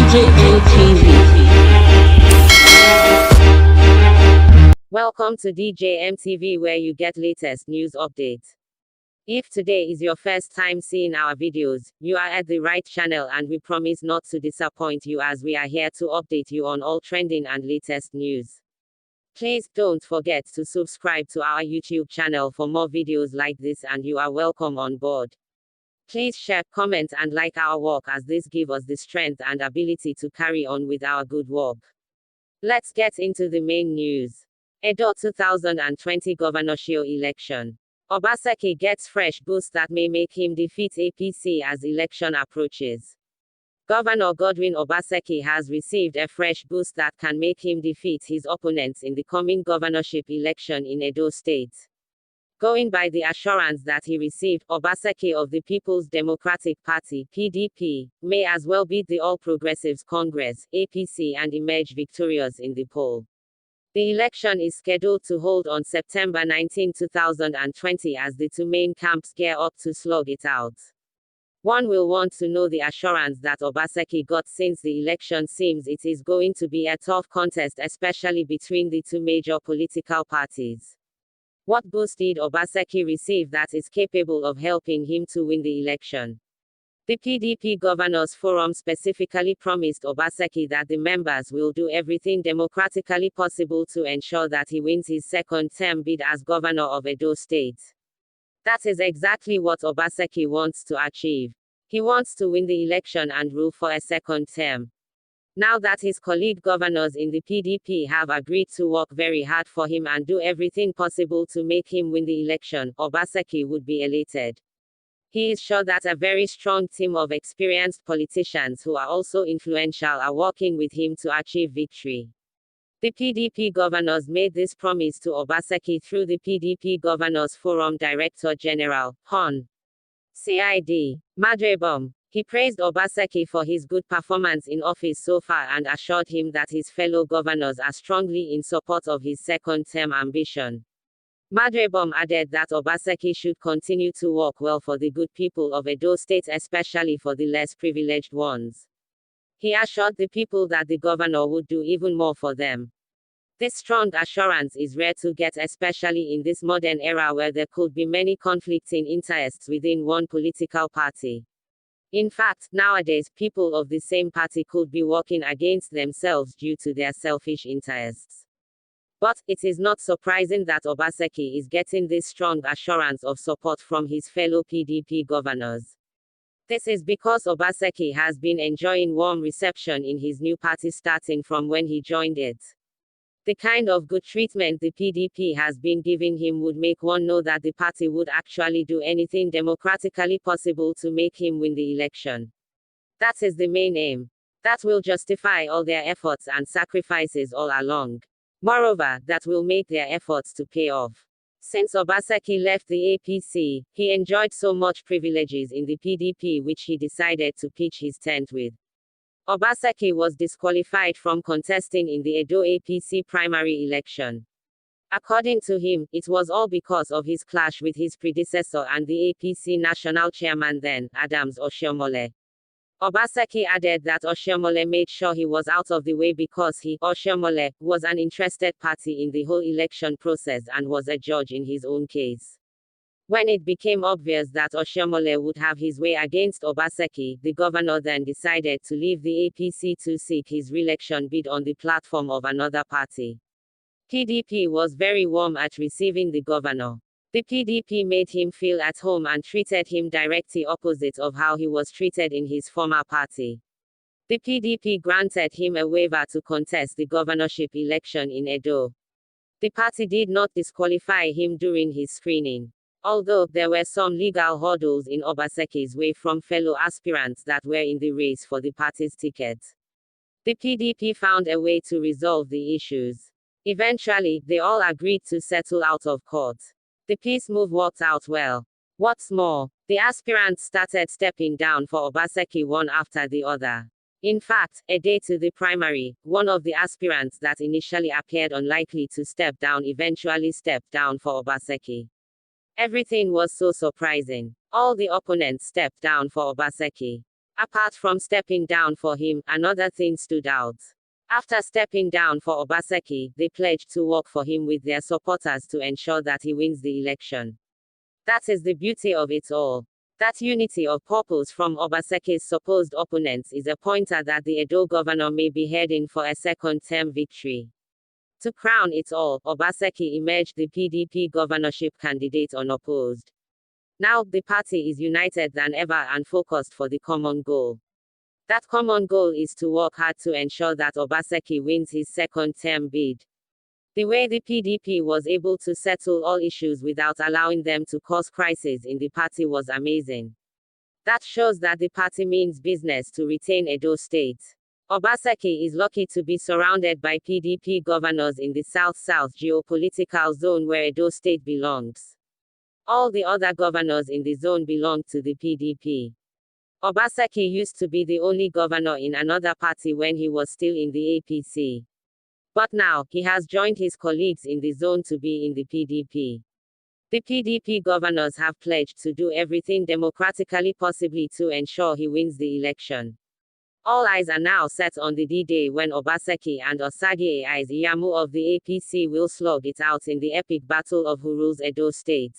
Nigerian TV. Welcome to DJM TV, where you get latest news updates. If today is your first time seeing our videos, you are at the right channel, and we promise not to disappoint you, as we are here to update you on all trending and latest news. Please don't forget to subscribe to our YouTube channel for more videos like this, and you are welcome on board. Please share, comment and like our work, as this gives us the strength and ability to carry on with our good work. Let's get into the main news. Edo 2020 governorship election. Obaseki gets fresh boost that may make him defeat APC as election approaches. Governor Godwin Obaseki has received a fresh boost that can make him defeat his opponents in the coming governorship election in Edo State. Going by the assurance that he received, Obaseki of the People's Democratic Party (PDP) may as well beat the All Progressives Congress (APC) and emerge victorious in the poll. The election is scheduled to hold on September 19, 2020, as the two main camps gear up to slug it out. One will want to know the assurance that Obaseki got, since the election seems it is going to be a tough contest, especially between the two major political parties. What boost did Obaseki receive that is capable of helping him to win the election? The PDP Governors Forum specifically promised Obaseki that the members will do everything democratically possible to ensure that he wins his second-term bid as governor of Edo State. That is exactly what Obaseki wants to achieve. He wants to win the election and rule for a second term. Now that his colleague governors in the PDP have agreed to work very hard for him and do everything possible to make him win the election, Obaseki would be elated. He is sure that a very strong team of experienced politicians who are also influential are working with him to achieve victory. The PDP governors made this promise to Obaseki through the PDP Governors Forum Director General, Hon. Cid. Madrebom. He praised Obaseki for his good performance in office so far and assured him that his fellow governors are strongly in support of his second-term ambition. Madrebom added that Obaseki should continue to work well for the good people of Edo State, especially for the less privileged ones. He assured the people that the governor would do even more for them. This strong assurance is rare to get, especially in this modern era where there could be many conflicting interests within one political party. In fact, nowadays, people of the same party could be working against themselves due to their selfish interests. But it is not surprising that Obaseki is getting this strong assurance of support from his fellow PDP governors. This is because Obaseki has been enjoying warm reception in his new party starting from when he joined it. The kind of good treatment the PDP has been giving him would make one know that the party would actually do anything democratically possible to make him win the election. That is the main aim. That will justify all their efforts and sacrifices all along. Moreover, that will make their efforts to pay off. Since Obaseki left the APC, he enjoyed so much privileges in the PDP which he decided to pitch his tent with. Obaseki was disqualified from contesting in the Edo APC primary election. According to him, it was all because of his clash with his predecessor and the APC national chairman then, Adams Oshiomhole. Obaseki added that Oshiomhole made sure he was out of the way because he, Oshiomhole, was an interested party in the whole election process and was a judge in his own case. When it became obvious that Oshiomhole would have his way against Obaseki, the governor then decided to leave the APC to seek his re-election bid on the platform of another party. PDP was very warm at receiving the governor. The PDP made him feel at home and treated him directly opposite of how he was treated in his former party. The PDP granted him a waiver to contest the governorship election in Edo. The party did not disqualify him during his screening. Although there were some legal hurdles in Obaseki's way from fellow aspirants that were in the race for the party's ticket. The PDP found a way to resolve the issues. Eventually, they all agreed to settle out of court. The peace move worked out well. What's more, the aspirants started stepping down for Obaseki one after the other. In fact, a day to the primary, one of the aspirants that initially appeared unlikely to step down eventually stepped down for Obaseki. Everything was so surprising. All the opponents stepped down for Obaseki. Apart from stepping down for him, another thing stood out. After stepping down for Obaseki, they pledged to work for him with their supporters to ensure that he wins the election. That is the beauty of it all. That unity of purpose from Obaseki's supposed opponents is a pointer that the Edo governor may be heading for a second-term victory. To crown it all, Obaseki emerged the PDP governorship candidate unopposed. Now, the party is united than ever and focused for the common goal. That common goal is to work hard to ensure that Obaseki wins his second-term bid. The way the PDP was able to settle all issues without allowing them to cause crisis in the party was amazing. That shows that the party means business to retain Edo State. Obaseki is lucky to be surrounded by PDP governors in the South-South geopolitical zone where Edo State belongs. All the other governors in the zone belong to the PDP. Obaseki used to be the only governor in another party when he was still in the APC. But now, he has joined his colleagues in the zone to be in the PDP. The PDP governors have pledged to do everything democratically possible to ensure he wins the election. All eyes are now set on the D-Day when Obaseki and Osagie Ize-Iyamu of the APC will slug it out in the epic battle of who rules Edo State.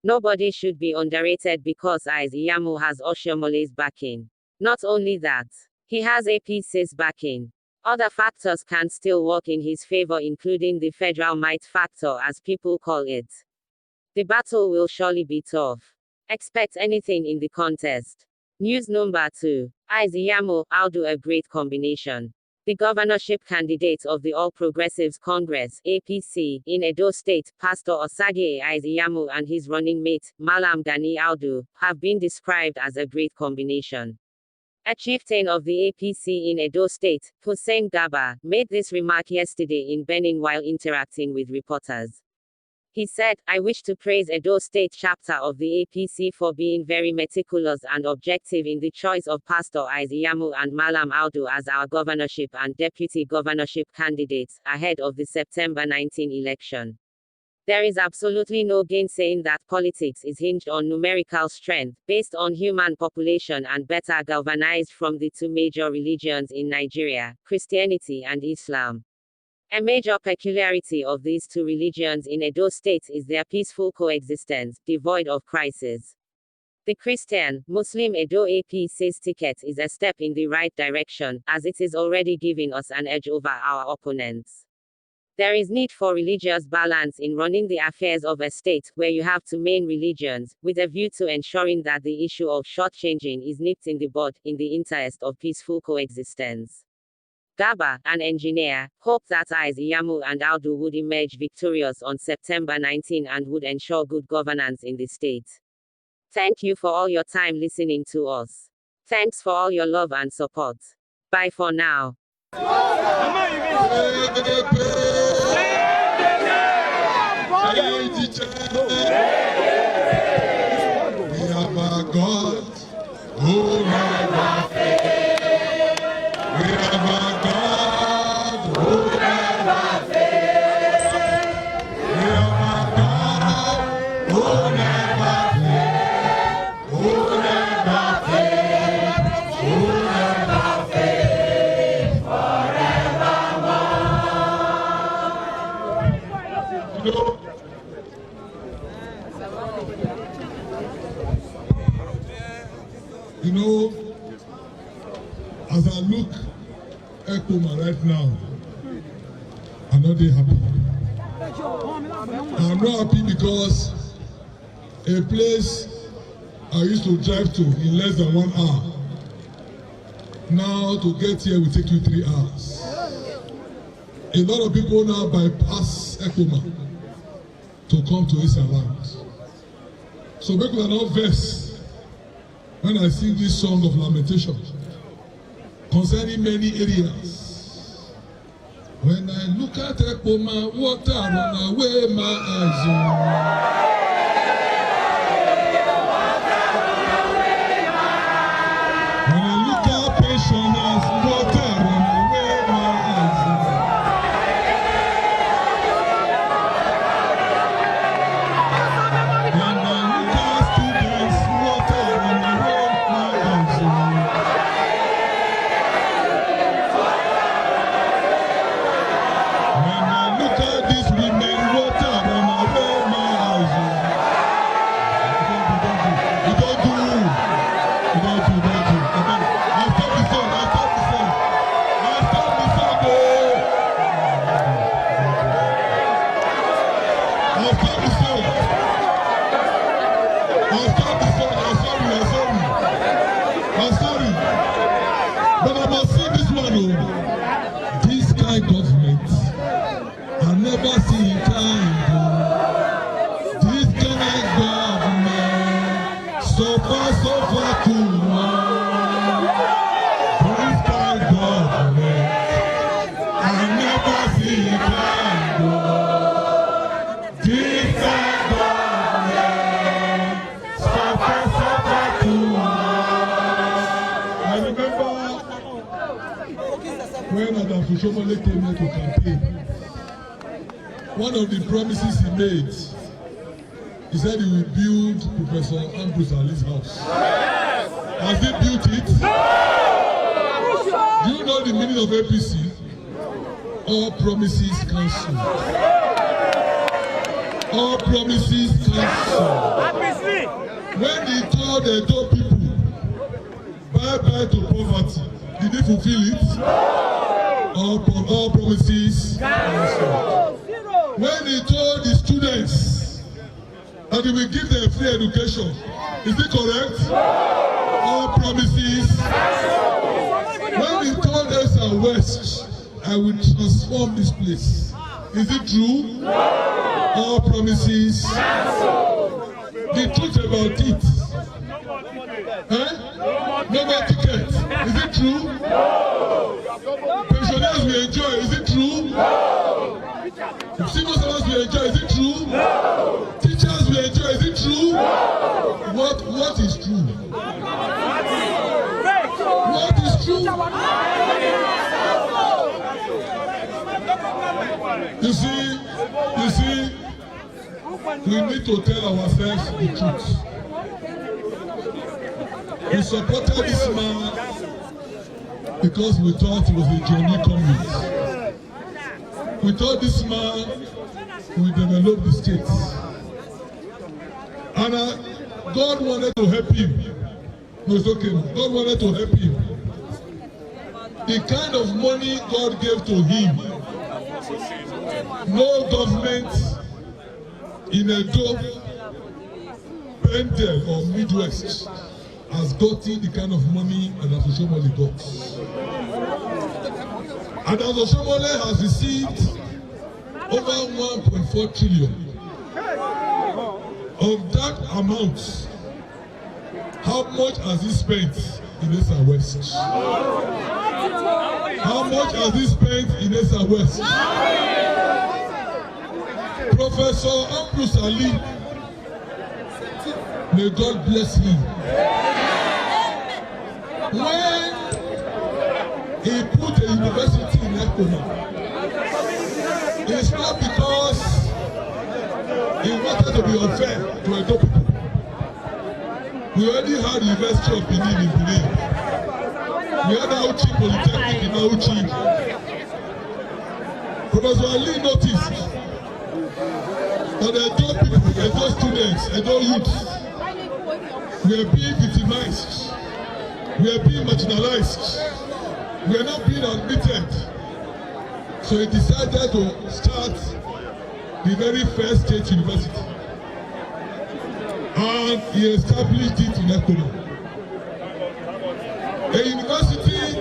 Nobody should be underrated because Ize-Iyamu has Oshomole's backing. Not only that, he has APC's backing. Other factors can still work in his favor, including the federal might factor, as people call it. The battle will surely be tough. Expect anything in the contest. News number 2. Ize-Iyamu, Audu, a great combination. The governorship candidate of the All Progressives Congress (APC) in Edo State, Pastor Osagie Ize-Iyamu, and his running mate, Malam Gani Audu, have been described as a great combination. A chieftain of the APC in Edo State, Hussein Gaba, made this remark yesterday in Benin while interacting with reporters. He said, "I wish to praise Edo State chapter of the APC for being very meticulous and objective in the choice of Pastor Ize-Iyamu and Malam Audu as our governorship and deputy governorship candidates, ahead of the September 19 election. There is absolutely no gainsaying that politics is hinged on numerical strength, based on human population and better galvanized from the two major religions in Nigeria, Christianity and Islam. A major peculiarity of these two religions in Edo State is their peaceful coexistence, devoid of crisis. The Christian-Muslim Edo APC's ticket is a step in the right direction, as it is already giving us an edge over our opponents. There is need for religious balance in running the affairs of a state, where you have two main religions, with a view to ensuring that the issue of shortchanging is nipped in the bud, in the interest of peaceful coexistence." Gaba, an engineer, hoped that Ize-Iyamu and Audu would emerge victorious on September 19 and would ensure good governance in the state. Thank you for all your time listening to us. Thanks for all your love and support. Bye for now. You know, as I look at Ekoma right now, I'm not very happy. I'm not happy because a place I used to drive to in less than 1 hour, now to get here will take you 3 hours. A lot of people now bypass Ekoma to come to Ize-Iyamu. So people are not vexed when I sing this song of lamentation concerning many areas. When I look at Ekoma, water run away my eyes. When I look at pensioners, water run away my eyes. When I look at students, water run away my eyes. suffer too much. This kind government, I never see kind God. This kind government, suffer too much. I remember when Adam Fushomole came here to campaign, one of the promises he made, he said he will build Professor Ambrose Ali's house. Yes. Has he built it? No. Do you know the meaning of APC? All promises cancelled. All promises cancelled. When he told the Edo people, bye-bye to poverty, did he fulfill it? No. All promises cancelled. When he told the students that he will give them free education, is it correct? All promises. When he told us at West, I will transform this place, is it true? All promises. The truth about it. No more tickets. Is it true? Pensioners will enjoy. Is it true? Civil servants will enjoy. Is it true? Teachers will enjoy. Is it true? What is true? What is true? You see, we need to tell ourselves the truth. We supported this man because we thought he was a genuine communist. We thought this man will develop the state. And God wanted to help him. No, it's okay. God wanted to help him. The kind of money God gave to him, no government in Edo, Bendel or Midwest has gotten the kind of money that Osomole got. And Osomole has received over 1.4 trillion. Of that amount, how much has he spent in East and West? How much has he spent in East and West? Professor Ambrose Ali, may God bless him. When he put a university in Ekoma, it's not because he wanted to be unfair to Edo people. We already had the University of Benin in Benin. We had Audu Polytechnic in Audu. Professor Ali noticed that Edo people, Edo students, Edo youth were being victimized. We are being marginalized. We are not being admitted. So he decided to start the very first state university. And he established it in Ekoma. A university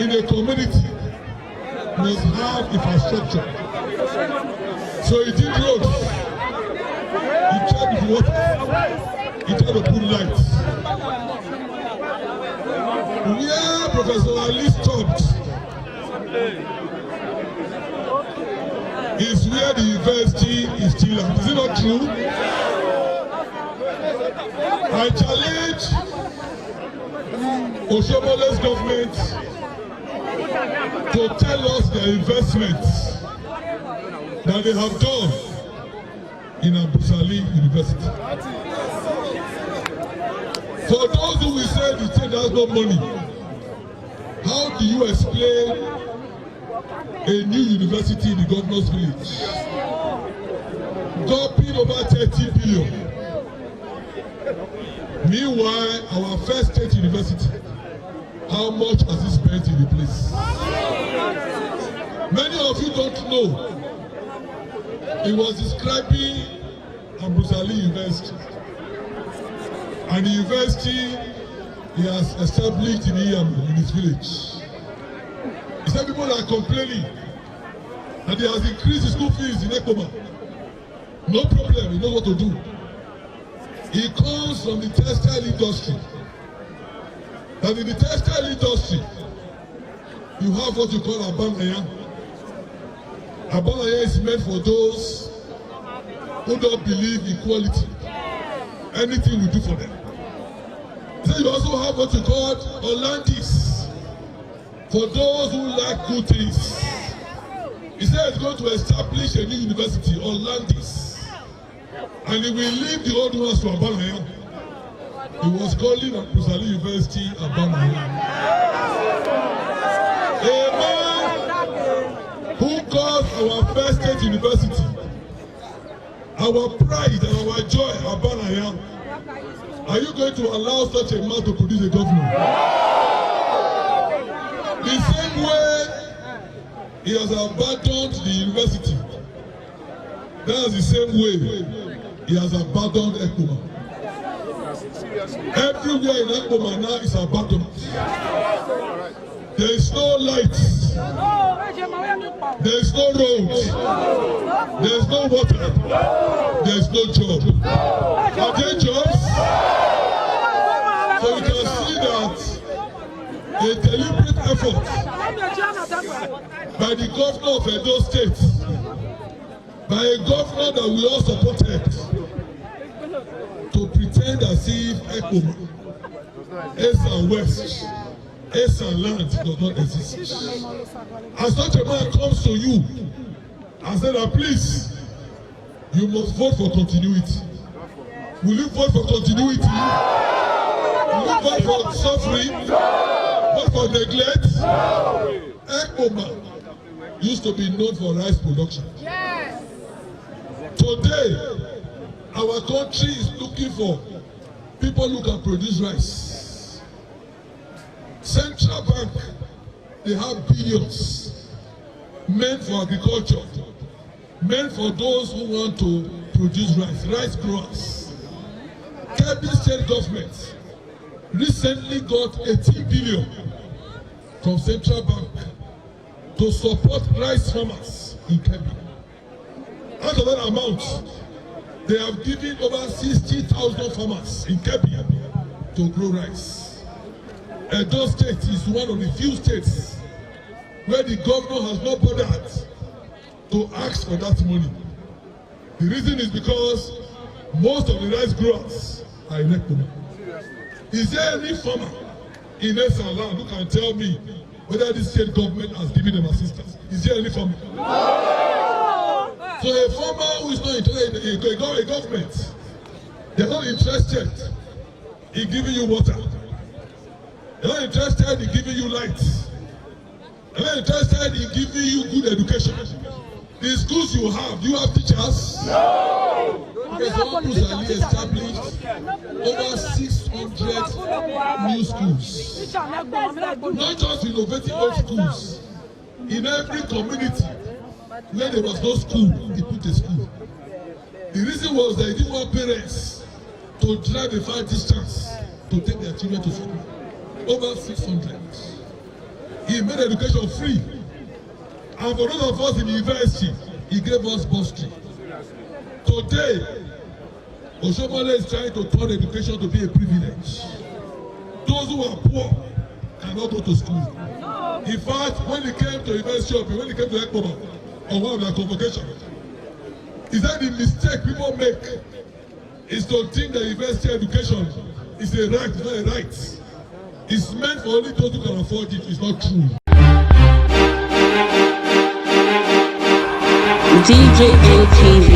in a community must have infrastructure. So he did roads. He checked the water. He tried to put lights. Where Professor Ali stopped is where the university is still at. Is it not true? I challenge Oshomole's government to tell us the investments that they have done in Ambrose Ali University. For those who will say the state has no money, how do you explain a new university in the governor's village? Dumping over 30 billion. Meanwhile, our first state university, how much has it spent in the place? Many of you don't know. He was describing Ambrose Ali University. And the university he has established in Ize-Iyamu in his village. He said people are complaining that he has increased the school fees in Ekoma. No problem, he knows what to do. He comes from the textile industry. And in the textile industry, you have what you call abanaya. Abanaya is meant for those who don't believe equality. Anything we do for them. So you also have what you call Olandis. For those who like good things. He said he's going to establish a new university, Olandis. And he will leave the old ones to Abanaya. He was calling at Pusali University Abanaya. A man who calls our first state university, our pride and our joy, Abanaya. Are you going to allow such a man to produce a governor? The same way he has abandoned the university, that's the same way he has abandoned Ekuma. Everywhere in Ekuma now is abandoned. There is no light. There is no road. There is no water. There is no job. Are there jobs? So you can see that a deliberate effort by the governor of Edo State, by a governor that we all supported, to pretend as if Ekuma, East and West, East and land does not exist. As such a man comes to you and says that please, you must vote for continuity. Will you vote for continuity? Will you vote for suffering? Vote for neglect? Ekuma used to be known for rice production. Yes. Today, our country is looking for people who can produce rice. Central Bank, they have billions meant for agriculture, meant for those who want to produce rice growers. Kebbi state government recently got 18 billion from Central Bank to support rice farmers in Kebbi. Out of that amount, they have given over 60,000 farmers in Kebbi to grow rice. Edo State is one of the few states where the governor has not bothered to ask for that money. The reason is because most of the rice growers are in Ekuma. Is there any farmer in Esaland who can tell me whether the state government has given them assistance? Is there any farmer? No. So a farmer who is not interested in a government, they are not interested in giving you water. They are not interested in giving you light. They are not interested in giving you good education. The schools you have, do you have teachers? No. Because Obaseki established over 600 new schools. Not just innovating old schools. In every community where there was no school, he put a school. The reason was that he didn't want parents to drive a far distance to take their children to school. Over 600. He made education free. And for those of us in the university, he gave us bursary. Today, Oshomole is trying to turn education to be a privilege. Those who are poor cannot go to school. In fact, when he came to University of when he came to Ekuma, on one of their convocations, he said the mistake people make is to think that university education is a right, it's not a right. It's meant for only those who can afford it. It's not true. DJ TV.